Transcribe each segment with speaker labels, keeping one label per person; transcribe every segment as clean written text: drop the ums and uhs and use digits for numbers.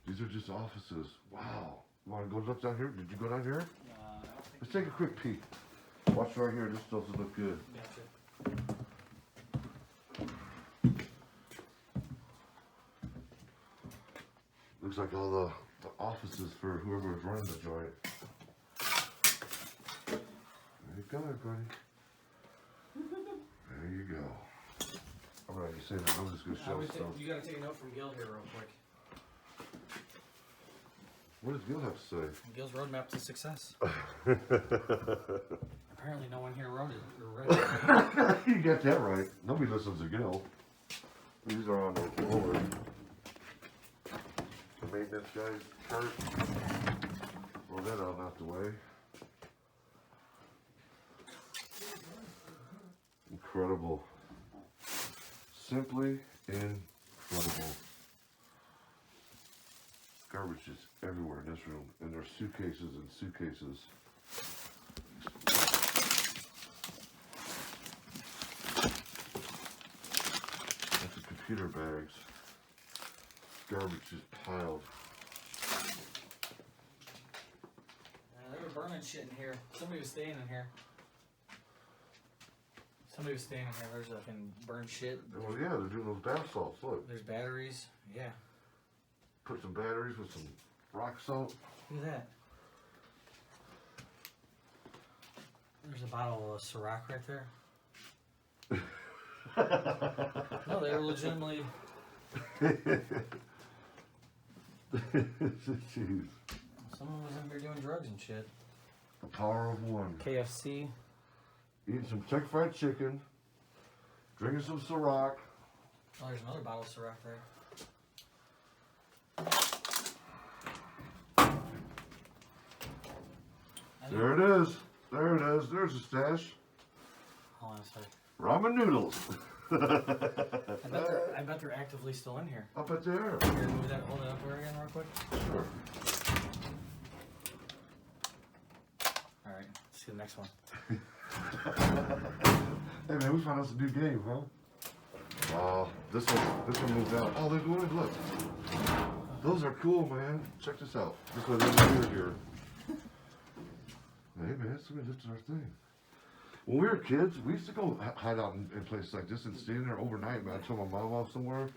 Speaker 1: These are just offices. Wow. You want to go look down here? Did you go down here? Let's take a quick peek. Watch right here. This doesn't look good.
Speaker 2: Gotcha.
Speaker 1: Looks like all the offices for whoever was running the joint. There you go, everybody. There you go. Alright, you say that. I'm just going to show stuff.
Speaker 2: You gotta take a note from Gil here real quick.
Speaker 1: What does Gil have to say?
Speaker 2: Gil's roadmap to success. Apparently no one here wrote it or read it.
Speaker 1: You got that right. Nobody listens to Gil. These are on the floor. The maintenance guy's shirt. Roll that out the way. Incredible. Simply incredible. Garbage is everywhere in this room, and there's suitcases and suitcases. That's the computer bags. Garbage is piled.
Speaker 2: They were burning shit in here. Somebody was staying in here. Somebody was staying in here. There's fucking burned shit.
Speaker 1: Well, yeah, they're doing those bath salts. Look.
Speaker 2: There's batteries. Yeah.
Speaker 1: Put some batteries with some rock salt.
Speaker 2: Look at that. There's a bottle of Ciroc right there. No, they were legitimately.
Speaker 1: Jeez.
Speaker 2: Someone was in here doing drugs and shit.
Speaker 1: The power of one.
Speaker 2: KFC.
Speaker 1: Eating some Kentucky Fried Chicken. Drinking some Ciroc.
Speaker 2: Oh, there's another bottle of Ciroc there.
Speaker 1: There it is. There it is. There's a stash.
Speaker 2: Hold on a sec.
Speaker 1: Ramen noodles.
Speaker 2: I bet they're actively still in here.
Speaker 1: Up at there.
Speaker 2: Here, move that, hold it up there again real quick.
Speaker 1: Sure.
Speaker 2: Alright, let's see the next one.
Speaker 1: Hey man, we found out some new game, huh? Wow, this one moves out. Oh, they're going to look. Those are cool, man. Check this out. This way they're here. Hey man, somebody lifted our thing. When we were kids, we used to go hide out in places like this and stay in there overnight, man. I told my mom off somewhere. It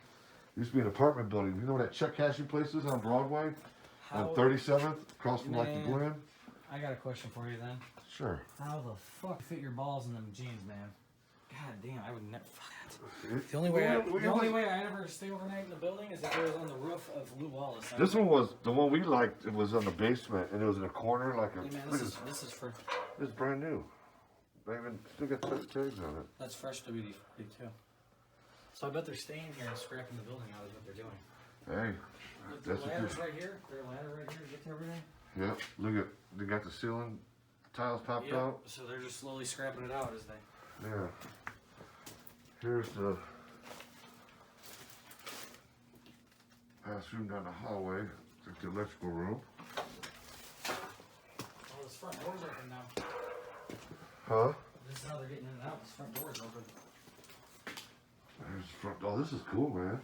Speaker 1: used to be an apartment building. You know where that check cashing place is on Broadway? On 37th, across from like the Glen?
Speaker 2: I got a question for you then.
Speaker 1: Sure.
Speaker 2: How the fuck fit your balls in them jeans, man? God damn, I would never. Fuck that. The only way I ever stay overnight in the building is if it was on the roof of Lou Wallace.
Speaker 1: This one was the one we liked. It was on the basement and it was in a corner like a.
Speaker 2: Hey man, this is for.
Speaker 1: This is brand new. They even still got tags on it.
Speaker 2: That's fresh WD-40 too. So I bet they're staying here and scrapping the building out is what they're doing.
Speaker 1: Hey,
Speaker 2: Look, their ladder's right here. Their ladder right here to get to everything.
Speaker 1: Yep. Look at they got the ceiling tiles popped out.
Speaker 2: So they're just slowly scrapping it out as they.
Speaker 1: Yeah. Here's the bathroom down the hallway. It's like the electrical room.
Speaker 2: Oh, this front door's open now.
Speaker 1: Huh?
Speaker 2: This is how they're getting in and out. This front door's open.
Speaker 1: There's the front. Oh, this is cool, man.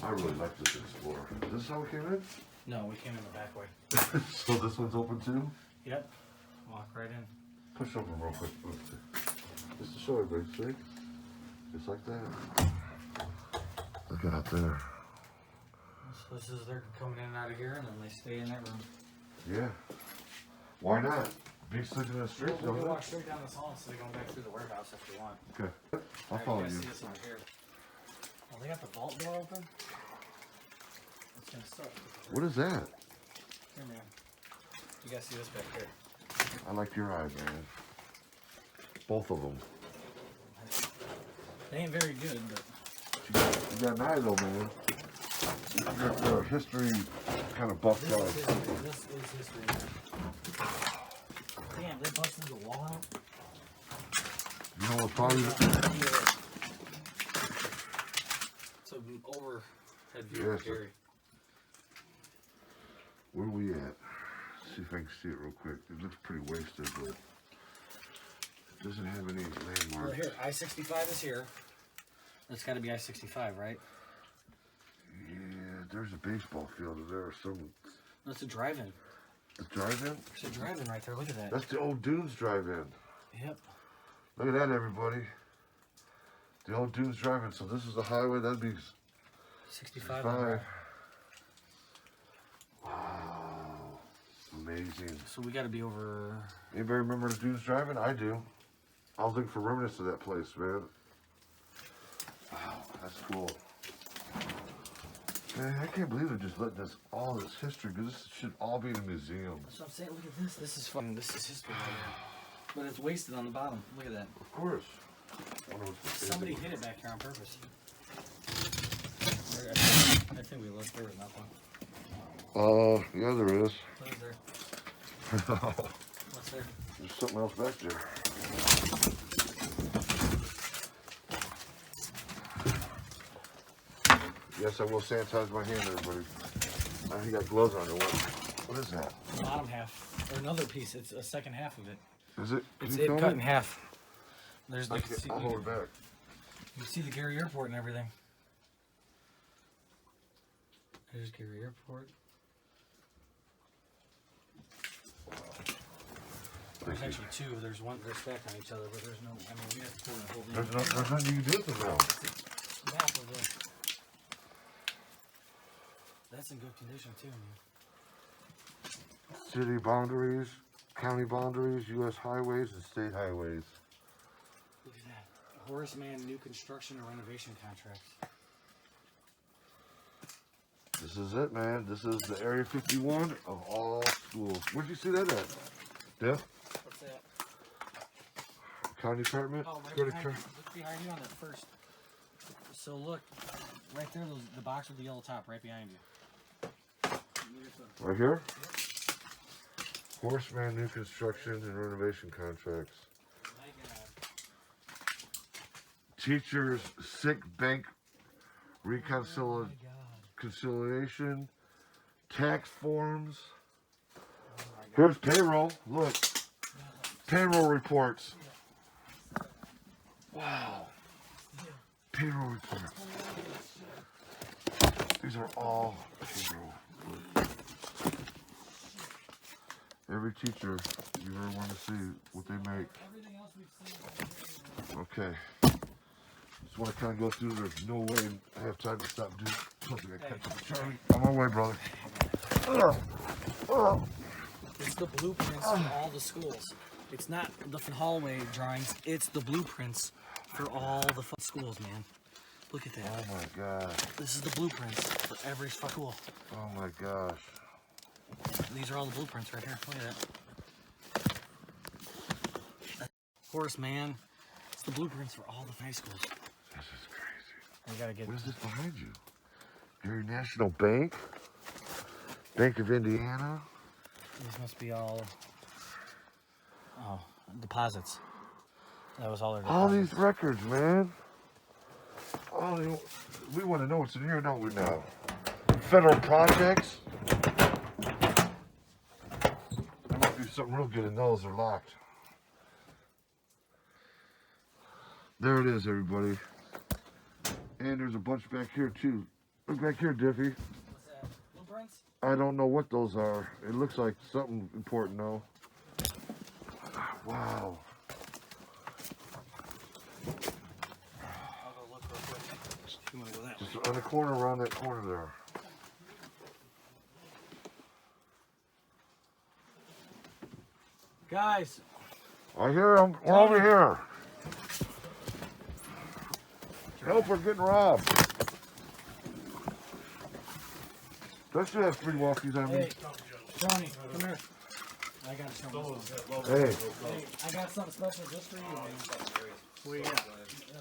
Speaker 1: I really like this Explorer. Is this how we came in?
Speaker 2: No, we came in the back way.
Speaker 1: So this one's open too?
Speaker 2: Yep. Walk right in.
Speaker 1: Push open real quick. Just to show everybody, see? Just like that. Look at out there.
Speaker 2: So this is they're coming in and out of here, and then they stay in that room.
Speaker 1: Yeah. Why not? Be sleeping in the streets,
Speaker 2: We
Speaker 1: don't
Speaker 2: can
Speaker 1: they?
Speaker 2: walk straight down this hall instead of going back through the warehouse if you want.
Speaker 1: Okay. I'll
Speaker 2: Alright,
Speaker 1: follow
Speaker 2: guys
Speaker 1: you.
Speaker 2: See this one here. Oh, they got the vault door open? That's gonna suck.
Speaker 1: What is that?
Speaker 2: Here, man. You guys see this back here?
Speaker 1: I like your eyes, man. Both of them.
Speaker 2: They ain't very good, but.
Speaker 1: You got an eye though, man. You're a history kind of buff guy.
Speaker 2: This is history, man. Damn, they busted the wall out?
Speaker 1: You know what probably...
Speaker 2: It's an overhead view
Speaker 1: Yes,
Speaker 2: of Gary.
Speaker 1: Where are we at? See if I can see it real quick. It looks pretty wasted, but it doesn't have any landmarks.
Speaker 2: Well, here, I-65 is here. That's got to be I-65, right?
Speaker 1: Yeah, There's a baseball field over there or some.
Speaker 2: That's a drive-in.
Speaker 1: The drive-in?
Speaker 2: There's a drive-in right there. Look at that.
Speaker 1: That's the old Dunes drive-in.
Speaker 2: Yep.
Speaker 1: Look at that, everybody. The old Dunes drive-in. So this is the highway. That'd be
Speaker 2: 65.
Speaker 1: 65. Wow. Amazing.
Speaker 2: So we got to be over.
Speaker 1: Anybody remember the Dunes drive-in? I do. I was looking for remnants of that place, man. Wow, that's cool. Man, I can't believe they're just letting us all this history, because this should all be in a museum.
Speaker 2: So I'm saying, look at this. This is fun. This is history right here. But it's wasted on the bottom. Look at that.
Speaker 1: Of course.
Speaker 2: Somebody hid it back here on purpose. I think we looked. There was nothing.
Speaker 1: Yeah, there is.
Speaker 2: What is there? What's there?
Speaker 1: There's something else back there. Yes, I will sanitize my hand, everybody. I got gloves on. What is that?
Speaker 2: The bottom half. Or another piece. It's a second half of it.
Speaker 1: Is it?
Speaker 2: It's it cut in half. There's the.
Speaker 1: I'll hold it back.
Speaker 2: You see the Gary Airport and everything. There's Gary Airport. There's actually two. There's one. They're stacked on each other, but there's no. I mean, we have to pull the whole thing.
Speaker 1: There's nothing you can do with them now.
Speaker 2: Half of it. That's in good condition too, man.
Speaker 1: City boundaries, county boundaries, U.S. highways, and state highways.
Speaker 2: Look at that. Horace Mann new construction and renovation contracts.
Speaker 1: This is it, man. This is the Area 51 of all schools. Where'd you see that at? Yeah?
Speaker 2: What's that?
Speaker 1: County department?
Speaker 2: Oh, right
Speaker 1: Go to
Speaker 2: behind, look behind you on that first. So look, right there, the box with the yellow top, right behind you.
Speaker 1: Right here? Horseman new construction and renovation contracts.
Speaker 2: My God.
Speaker 1: Teachers sick bank
Speaker 2: Oh my God.
Speaker 1: reconciliation. Tax forms.
Speaker 2: Oh my God.
Speaker 1: Here's payroll. Look. Payroll reports. Wow. Payroll reports. These are all payroll. Every teacher you ever want to see what they make.
Speaker 2: Everything else we've seen.
Speaker 1: Okay. Just want to kind of go through. There's no way I have time to stop doing something. I catch up with Charlie. I'm on my way, brother.
Speaker 2: It's the blueprints for all the schools. It's not the hallway drawings. It's the blueprints for all the schools, man. Look at that.
Speaker 1: Oh my god.
Speaker 2: This is the blueprints for every school.
Speaker 1: Oh my gosh.
Speaker 2: These are all the blueprints right here. Look at that. Horace Mann. It's the blueprints for all the high schools.
Speaker 1: This is crazy.
Speaker 2: We gotta get.
Speaker 1: What is this behind you? Gary National Bank? Bank of Indiana?
Speaker 2: These must be all. Oh, deposits. That was all their deposits.
Speaker 1: All these records, man. We want to know what's in here, don't we now? Federal projects? There must be something real good in those. They're locked. There it is, everybody. And there's a bunch back here, too. Look back here, Diffie.
Speaker 2: What's that? Blueprints?
Speaker 1: I don't know what those are. It looks like something important, though. Wow.
Speaker 2: I'll go look real quick. You wanna go that way?
Speaker 1: Just on the corner, around that corner there.
Speaker 2: Guys,
Speaker 1: I hear them. We're over here. Help, we're getting robbed. Don't you have three walkies on me?
Speaker 2: hey, Tony, come here. I got something.
Speaker 1: Hey,
Speaker 2: Hey, I got something special just for you, man. What you got?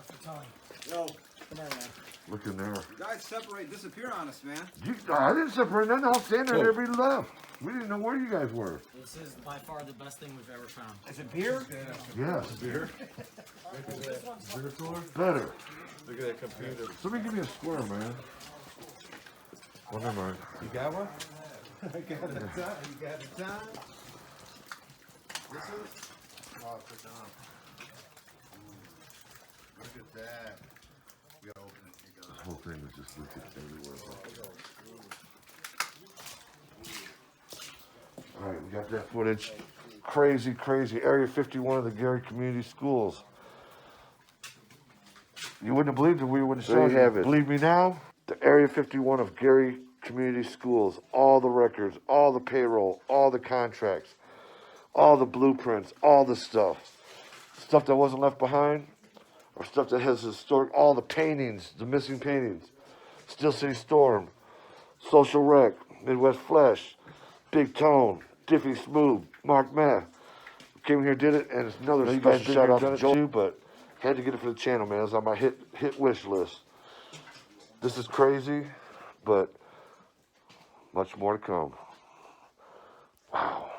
Speaker 2: For Tony.
Speaker 3: Yo,
Speaker 2: Come here, man.
Speaker 1: look in there.
Speaker 3: you guys separate, disappear on us, man.
Speaker 1: I didn't separate nothing. I was standing there. Everybody left. We didn't know where you guys were.
Speaker 2: This is by far the best thing we've ever found.
Speaker 3: Is it beer?
Speaker 1: Yes.
Speaker 3: Beer?
Speaker 1: Better.
Speaker 3: Look at that computer.
Speaker 1: Somebody give me a square, man. Well, never mind.
Speaker 3: You got one? I got a time. You got a time? This is? Oh, put on. Look at that. You gotta open it. You gotta
Speaker 1: whole thing is just wicked everywhere. Alright, we got that footage. Crazy, crazy. Area 51 of the Gary Community Schools. You wouldn't have believed it, we wouldn't show you. Have it. Believe me now, the Area 51 of Gary Community Schools, all the records, all the payroll, all the contracts, all the blueprints, all the stuff. Stuff that wasn't left behind, or stuff that has historic, all the paintings, the missing paintings. Steel City Storm, Social Rec, Midwest Flesh, Big Tone, Diffie Smooth, Mark Math. Came here, did it, and it's another special shout out to Joe too, but had to get it for the channel, man. It's on my hit wish list. This is crazy, but much more to come. Wow.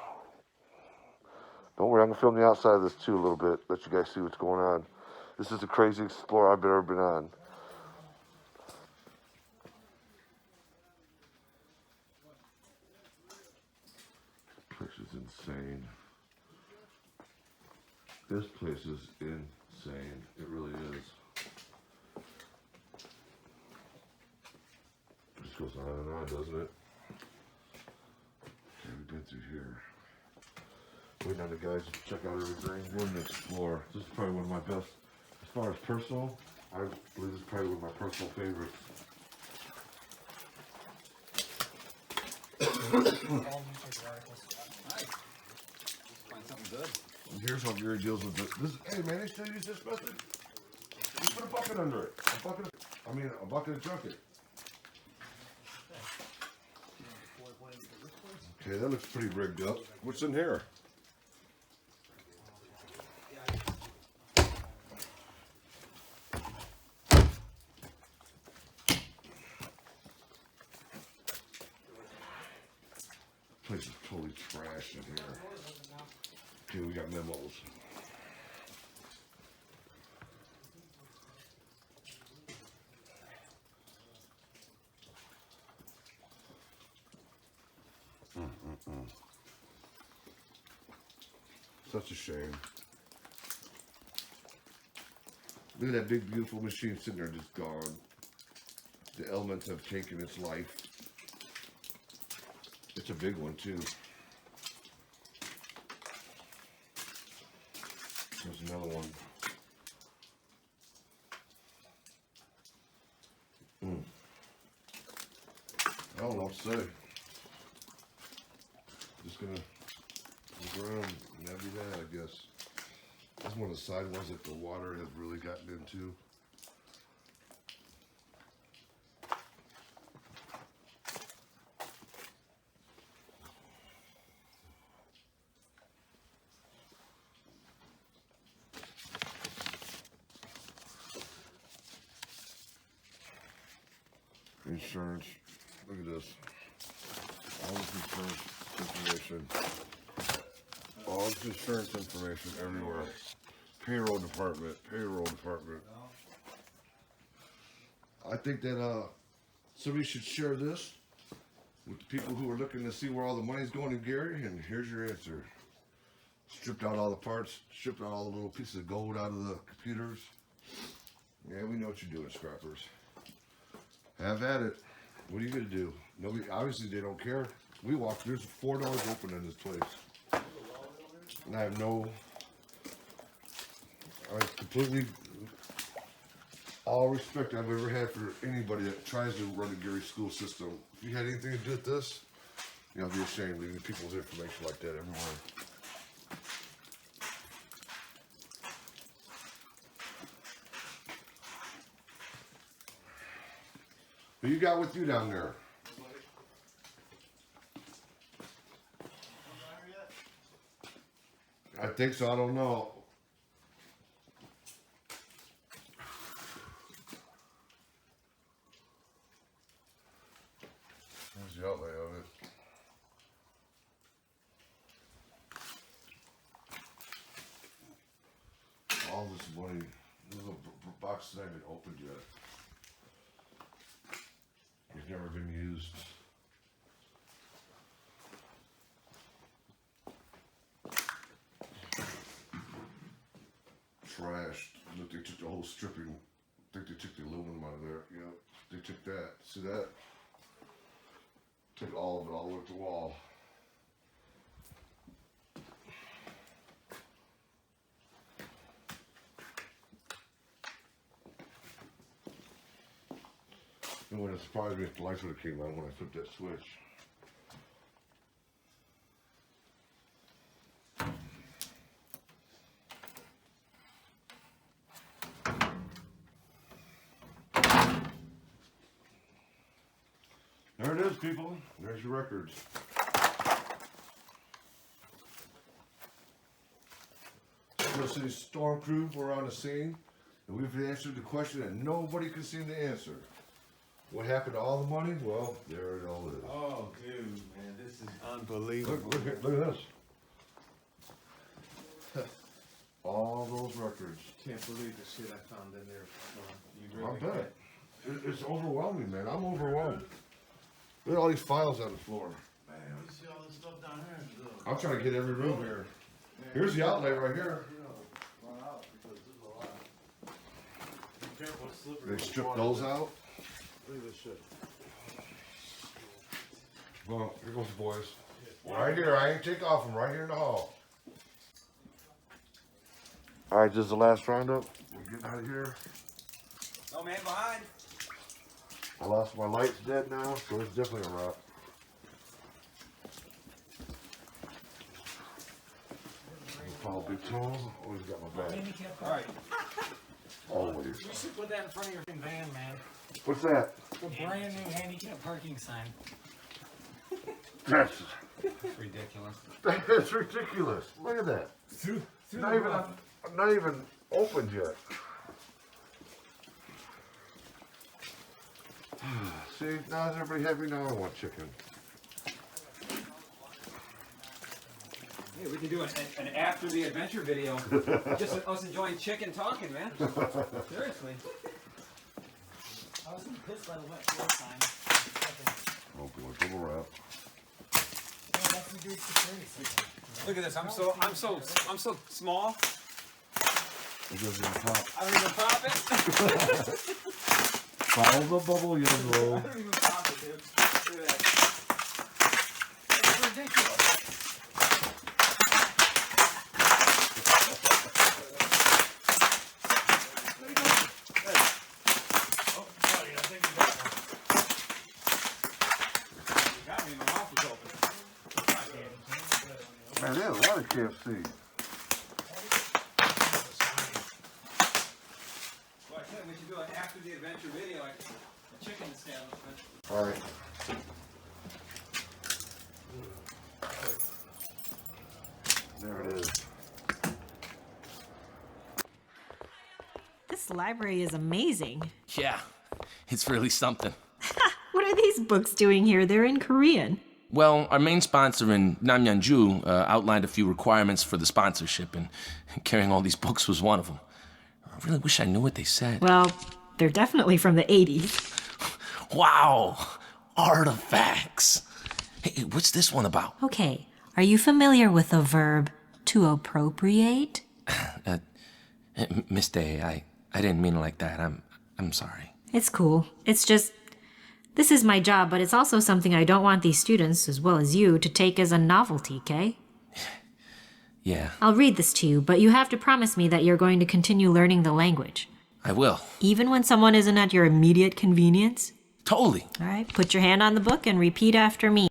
Speaker 1: Don't worry, I'm gonna film the outside of this too a little bit, let you guys see what's going on. This is the craziest explorer I've ever been on. This place is insane. This place is insane. It really is. It just goes on and on, doesn't it? Okay, we've been through here. Waiting on the guys to check out everything. We're gonna explore. This is probably one of my best, as far as personal, I believe this is probably one of my personal favorites.
Speaker 3: Find something good.
Speaker 1: And here's how Gary deals with this. Hey man, they still use this method? You put a bucket under it. A bucket of junk it. Okay, that looks pretty rigged up. What's in here? Place is totally trash in here. Okay, we got memos. Such a shame. Look at that big, beautiful machine sitting there just gone. The elements have taken its life. It's a big one, too. There's another one. I don't know what to say. Just gonna look around and that'd be that, I guess. That's one of the side ones that the water has really gotten into. Insurance. Look at this. All this insurance information. All this insurance information everywhere. Payroll department. Payroll department. I think that somebody should share this with the people who are looking to see where all the money's going in Gary, and here's your answer. Stripped out all the parts, stripped out all the little pieces of gold out of the computers. Yeah, we know what you're doing, scrappers. Have at it. What are you gonna do? Nobody, obviously they don't care. We walked, there's 4 doors open in this place. And I have completely, all respect I've ever had for anybody that tries to run a Gary school system. If you had anything to do with this, you know, I'd be ashamed leaving people's information like that everywhere. Who you got with you down there? I think so, I don't know. There's the outlay of it. All this money, there's a box that I haven't opened yet. It's never been used. Trashed. Look, they took the whole stripping think they took the aluminum out of there. Yep, they took that. See that? Took all of it, all the way to the wall. It wouldn't have surprised me if the lights would have came on when I flipped that switch. There it is, people. There's your records. Little City Storm Crew were on the scene, and we've answered the question that nobody could seem to answer. What happened to all the money? Well, there it all is.
Speaker 3: Oh, dude, man, this is unbelievable.
Speaker 1: Look at this. All those records.
Speaker 3: Can't believe the shit I found in there. You
Speaker 1: I
Speaker 3: really
Speaker 1: bet. It's overwhelming, man. I'm overwhelmed. Look at all these files on the floor.
Speaker 3: Man, we see all this stuff down here.
Speaker 1: I'm trying to get every room here. Here's the outlet right here.
Speaker 3: Run out because there's a lot. Be careful, it's slippery.
Speaker 1: They stripped those out.
Speaker 3: Look at this shit.
Speaker 1: Well, here goes the boys. Right here. I ain't take off them. Right here in the hall. All right, this is the last roundup. We're getting out of here.
Speaker 3: No man behind.
Speaker 1: I lost my lights dead now, so it's definitely a wrap. Follow Big Tom. Always got my back.
Speaker 2: Alright.
Speaker 1: Always.
Speaker 2: You should put that in front of your van, man.
Speaker 1: What's that?
Speaker 2: The brand new handicap parking sign.
Speaker 1: That's
Speaker 2: Ridiculous.
Speaker 1: that's ridiculous. Look at that.
Speaker 2: Through
Speaker 1: Not even opened yet. See, now is everybody happy? Now I want chicken.
Speaker 4: Hey, we can do an after the adventure video. Just us enjoying chicken talking, man. Seriously.
Speaker 2: I was pissed by the wet floor sign.
Speaker 1: Oh boy, double wrap.
Speaker 2: Oh, that's the good security system.
Speaker 4: Look at this. I'm so small.
Speaker 1: It doesn't even pop.
Speaker 4: I don't even pop it.
Speaker 1: Follow the bubble yellow.
Speaker 4: I don't even pop it, dude. Look at that. It's ridiculous.
Speaker 1: Man, there's a lot of KFC.
Speaker 4: Well, I said we should do an after the adventure video, like a chicken establishment.
Speaker 1: All right. There it is.
Speaker 5: This library is amazing.
Speaker 6: Yeah, it's really something.
Speaker 5: What are these books doing here? They're in Korean.
Speaker 6: Well, our main sponsor in Namyeonju outlined a few requirements for the sponsorship, and carrying all these books was one of them. I really wish I knew what they said.
Speaker 5: Well, they're definitely from the 80s.
Speaker 6: Wow, artifacts. Hey, what's this one about?
Speaker 5: Okay, are you familiar with the verb to appropriate?
Speaker 6: Miss Day, I didn't mean it like that. I'm sorry.
Speaker 5: It's cool. It's just, this is my job, but it's also something I don't want these students, as well as you, to take as a novelty, okay?
Speaker 6: Yeah,
Speaker 5: I'll read this to you, but you have to promise me that you're going to continue learning the language.
Speaker 6: I will.
Speaker 5: Even when someone isn't at your immediate convenience?
Speaker 6: Totally.
Speaker 5: All right, put your hand on the book and repeat after me.